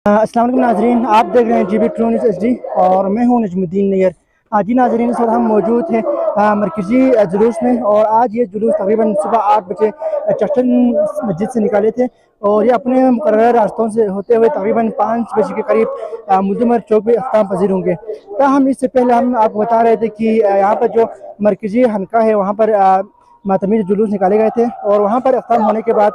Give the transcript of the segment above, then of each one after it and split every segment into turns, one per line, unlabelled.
अस्सलाम वालेकुम नाजरीन, आप देख रहे हैं GB ट्रू न्यूज़ HD और मैं हूं नजमुद्दीन नैयर। जी नाजरीन, इस वक्त हम मौजूद हैं मरकज़ी जुलूस में और आज ये जुलूस तकरीबन सुबह 8 बजे चट्टन मस्जिद से निकाले थे और ये अपने मुकर्रर रास्तों से होते हुए तकरीबन 5 बजे के करीब मुजम्मर चौक पर अख्ताम पजीर होंगे। हम इससे पहले हम आपको बता रहे थे कि यहाँ पर जो मरकज़ी हल्का है वहाँ पर मातमी जुलूस निकाले गए थे और वहाँ पर अख्ताम होने के बाद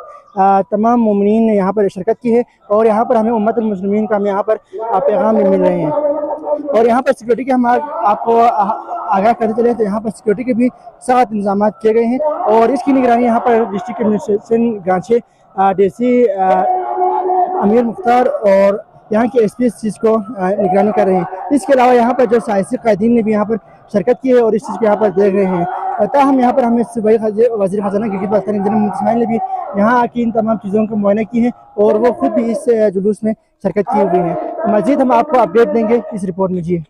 तमाम मोमिनीन ने यहाँ पर शिरकत की है और यहाँ पर हमें उम्मतुल मुस्लिमीन का हम यहाँ पर पैगाम भी मिल रहे हैं। और यहाँ पर सिक्योरिटी के हम आपको आगाह करते चले तो यहाँ पर सिक्योरिटी के भी सख्त इंतजाम किए गए हैं और इसकी निगरानी यहाँ पर डिस्ट्रिक्ट एडमिनिस्ट्रेशन गांचे DC अमीर मुख्तार और यहाँ के SP इस चीज़ को निगरानी कर रहे हैं। इसके अलावा यहाँ पर जो सियासी कायदीन ने भी यहाँ पर शिरकत की है और इस चीज़ को यहाँ पर देख रहे हैं। हम यहाँ पर हमें वज़ीर ख़ज़ाना गिलगित बाल्तिस्तान जनाब इस्माइल ने भी यहाँ आके इन तमाम चीज़ों को मुआयना की है और वो खुद भी इस जुलूस में शिरकत की हुई है। मज़ीद हम आपको अपडेट देंगे इस रिपोर्ट में। जी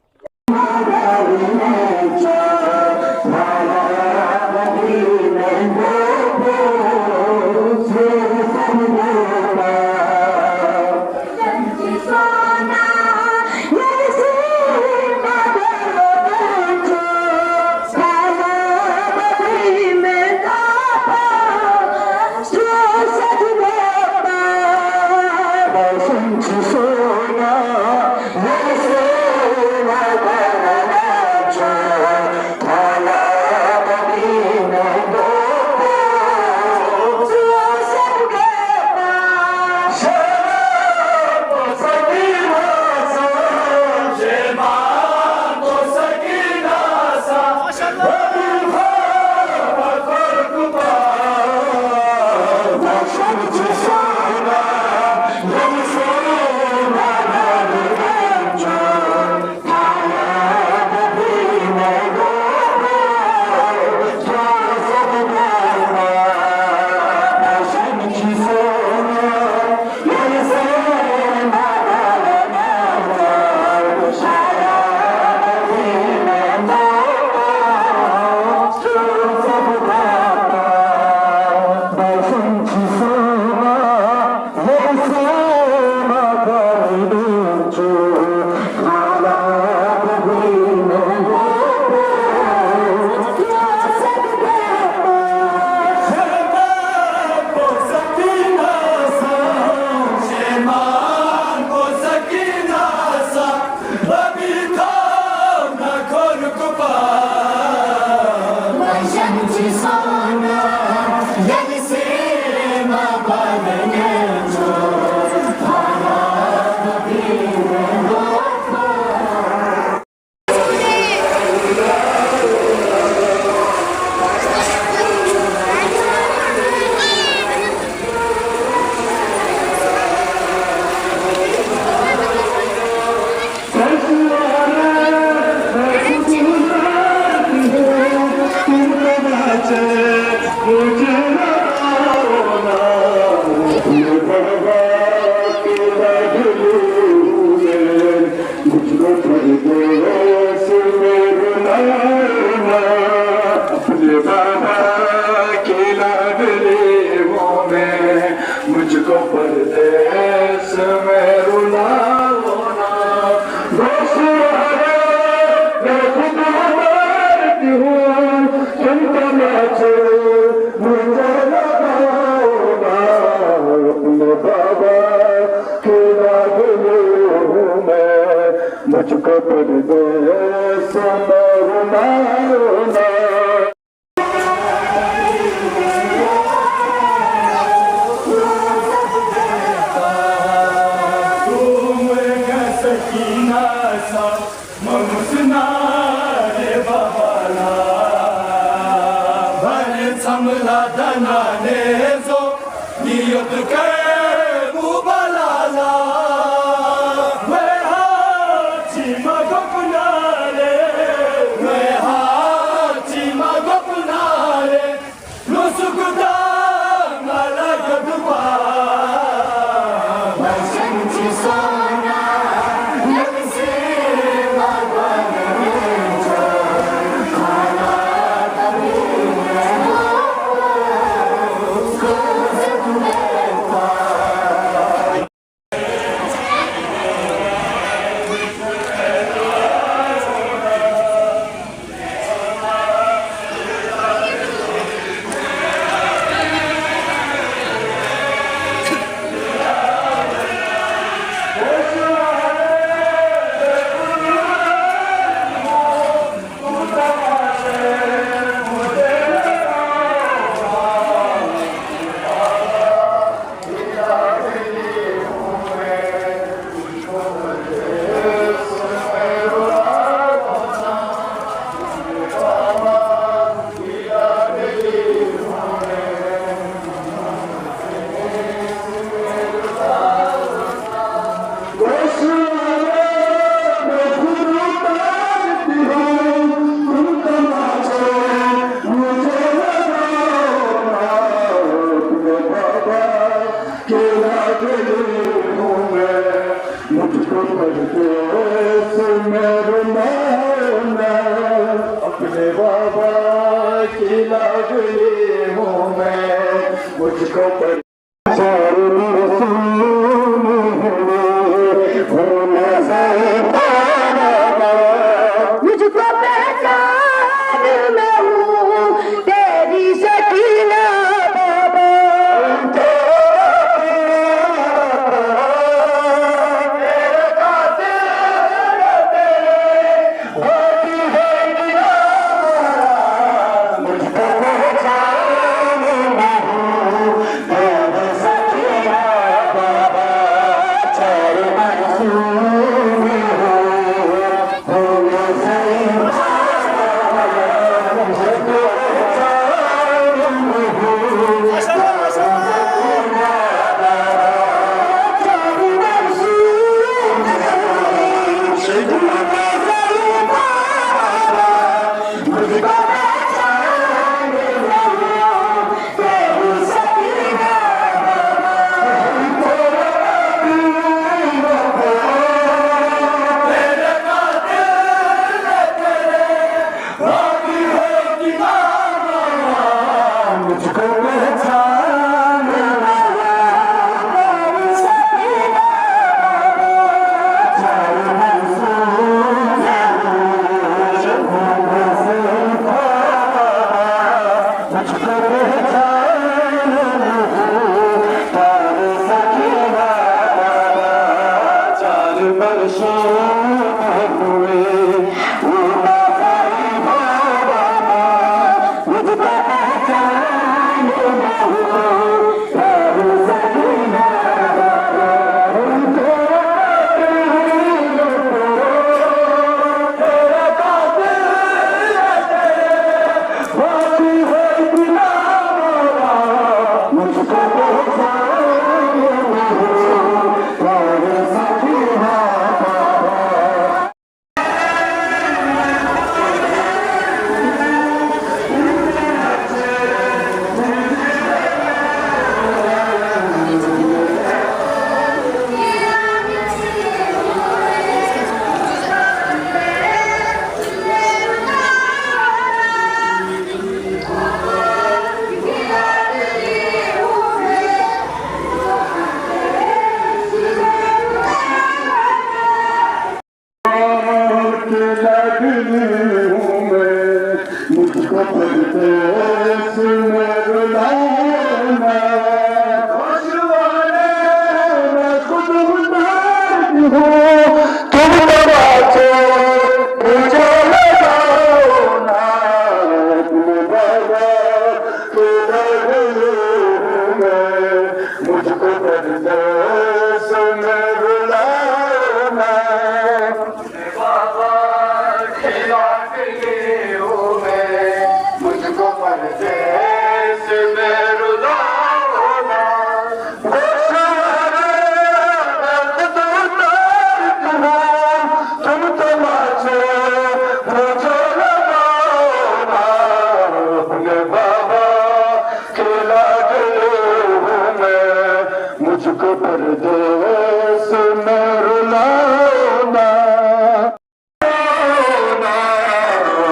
मुझको परदेस में रुला ना मैं खुद मरती हूँ तुमको नाचे मुझे लगाओगा अपने बाबा के लागू हूँ मैं मुझको परदेस में रुला ना
समला दनाने जो नियत के मुबलाला मैं हाची मगपनाले मैं हाची
मुझको परदेस में रुलाना, अपने बाबा की लाडली हूँ मैं, मुझको पर
मुझको पहचान मैं हूँ तेरी सकीना बाबा,
मुझको परदेस में रुलाना, मैं खुद उदास हूँ, तुम तमाचे मुझे लगाओ ना, अपने बाबा के लाडली हूँ मैं, मुझको परदेस में रुलाना, अपने बाबा के लाडली हूँ मैं, मुझको परदेस में रुलाना, तुम तमाचे मुझे लगाओ ना, अपने बाबा के लाडली हूँ मैं, मुझको परदेस में रुलाना,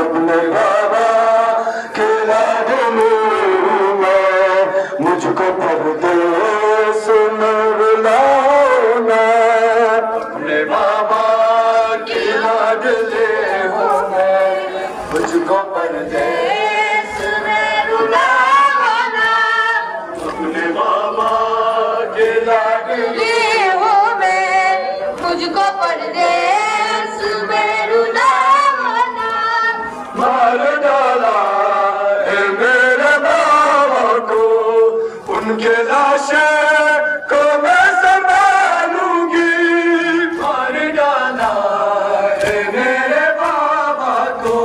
अपने बाबा के लाडली हूँ मैं, मुझको परदेस में रुलाना, अपने बाबा के लाडली हूँ मैं, मुझको परदेस में रुलाना, अपने बाबा के लाडली
हूँ मैं, मुझको परदेस में रुलाना,
मार डाला है मेरे बाबा को, उनके लाशे को मैं संभालूंगी, मार डाला है मेरे बाबा को,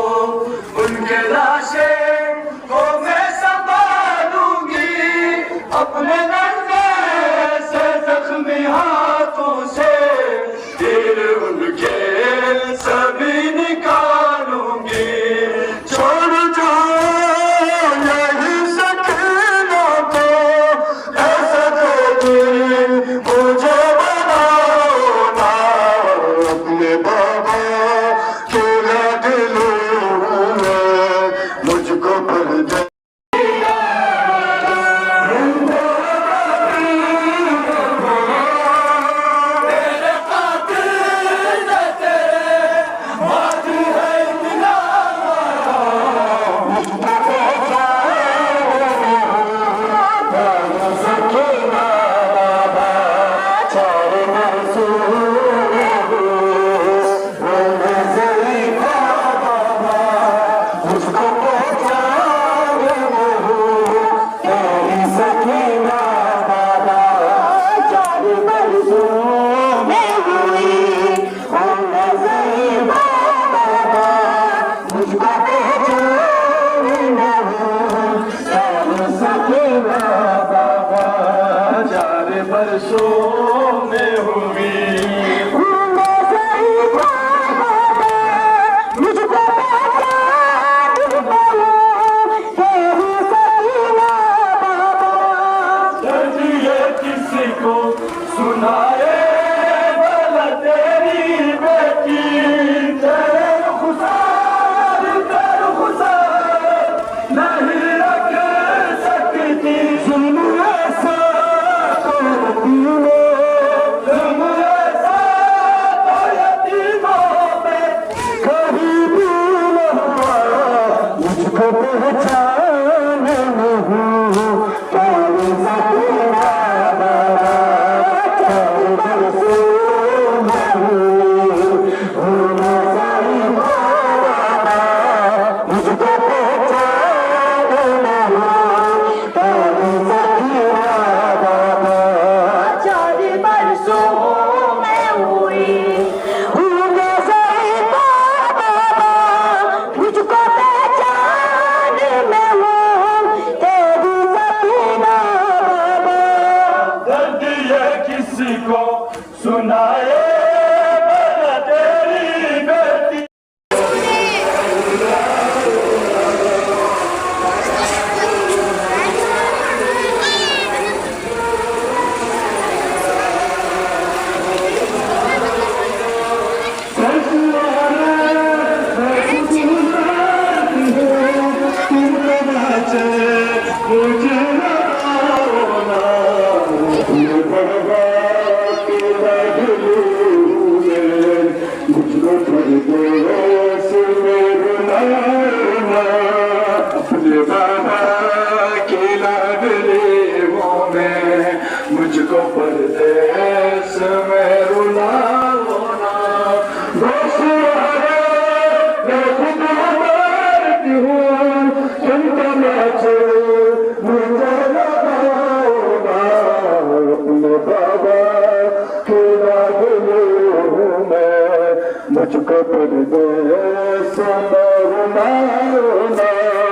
उनके लाशे
आए बना तेरी बेटी मुझे मुझको परदेस में रुलाना अपने बाबा के लाडलेवों में मुझको परदेस में रुलाना दोस्त मैं खुद मरती हूँ तुमको नाचे मुझे लगाओगा अपने बाबा के लाडलेवों में मुझको परदेस में रुलाना